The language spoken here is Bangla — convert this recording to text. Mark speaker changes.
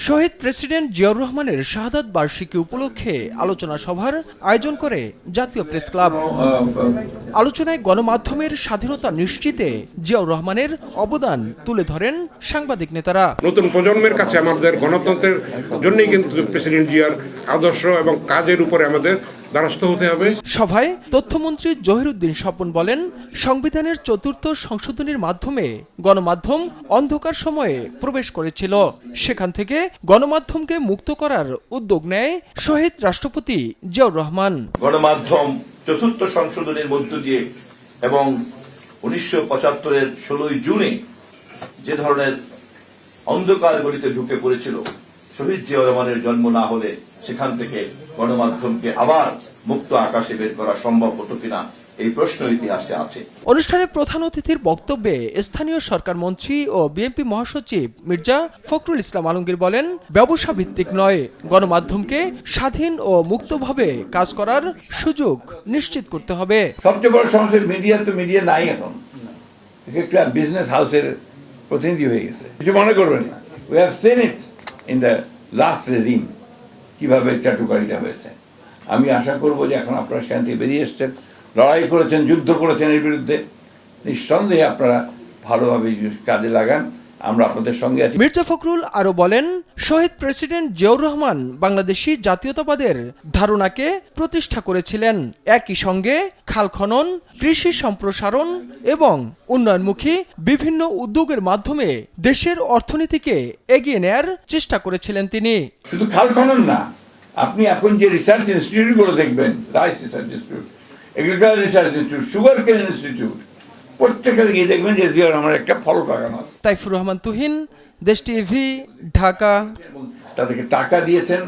Speaker 1: শহীদ প্রেসিডেন্ট জিয়াউর রহমানের শাহাদাত বার্ষিকী উপলক্ষে আলোচনা সভার আয়োজন করে জাতীয় প্রেস ক্লাব। আলোচনায় গণমাধ্যমের স্বাধীনতা নিশ্চিতে জিয়াউর রহমানের অবদান তুলে ধরেন সাংবাদিক নেতারা।
Speaker 2: নতুন প্রজন্মের কাছে আমাদের গণতন্ত্রের জন্যই কিন্তু প্রেসিডেন্ট জিয়ার আদর্শ এবং কাজের উপরে আমাদের দ্বারস্থ হতে হবে।
Speaker 1: সভায় তথ্যমন্ত্রী জহিরুদ্দিন স্বপন বলেন, সংবিধানের ৪র্থ সংশোধনীর মাধ্যমে গণমাধ্যম অন্ধকার সময়ে প্রবেশ করেছিল। সেখান থেকে গণমাধ্যমকে মুক্ত করার উদ্যোগ নেয় শহীদ রাষ্ট্রপতি জিয়াউর রহমান।
Speaker 3: গণমাধ্যম ৪র্থ সংশোধনীর মধ্য দিয়ে এবং ১৯৭৫-এর ১৬ই জুনে যে ধরনের অন্ধকার গলিতে ঢুকে পড়েছিল, শহীদ জিয়াউর রহমানের জন্ম না হলে সেখান থেকে গণমাধ্যমকে আবার মুক্ত আকাশে বের করা সম্ভব হতো কিনা, এই প্রশ্ন ইতিহাসে আছে।
Speaker 1: অনুষ্ঠানে প্রধান অতিথির বক্তব্যে স্থানীয় সরকার মন্ত্রী ও বিএনপি মহাসচিব মির্জা ফখরুল ইসলাম আলমগীর বলেন, ব্যবসা ভিত্তিক নয়, গণমাধ্যমকে স্বাধীন ও মুক্তভাবে কাজ করার সুযোগ নিশ্চিত করতে হবে।
Speaker 4: সবচেয়ে বড় সমস্যা মিডিয়া, তো মিডিয়া নাই এখন, একটা বিজনেস হাউসের প্রতিনিধি হয়ে গেছে। কিছু মনে করবেন না, we have seen it in the last regime কিভাবে চাটুকারিতা হয়েছে। আমি আশা করব যে এখন আপনারা সেখান থেকে বেরিয়ে এসছেন, লড়াই করেছেন, যুদ্ধ করেছেন এর বিরুদ্ধে, নিঃসন্দেহে আপনারা ভালোভাবে কাজে লাগান, আমরা আপনাদের সঙ্গে আছি।
Speaker 1: মির্জা ফখরুল আরো বলেন, শহীদ প্রেসিডেন্ট জিয়াউর রহমান বাংলাদেশি জাতীয়তাবাদের ধারণাকে প্রতিষ্ঠা করেছিলেন। একই সঙ্গে খাল খনন, কৃষি সম্প্রসারণ এবং উন্নয়নমুখী বিভিন্ন উদ্যোগের মাধ্যমে দেশের অর্থনীতিকে এগিয়ে নেয়ার চেষ্টা করেছিলেন তিনি।
Speaker 4: শুধু খাল খনন না, আপনি এখন যে রিসার্চ ইনস্টিটিউটগুলো দেখবেন, rice research institute, agriculture research institute, sugar কেন ইনস্টিটিউট, প্রত্যেকটা গিয়ে দেখবেন যে জিয়াউর রহমানের একটা ফলক লাগানো আছে।
Speaker 1: তাইফুর রহমান তুহিন, দেশ টিভি, ঢাকা।
Speaker 4: তাদেরকে টাকা দিয়েছেন।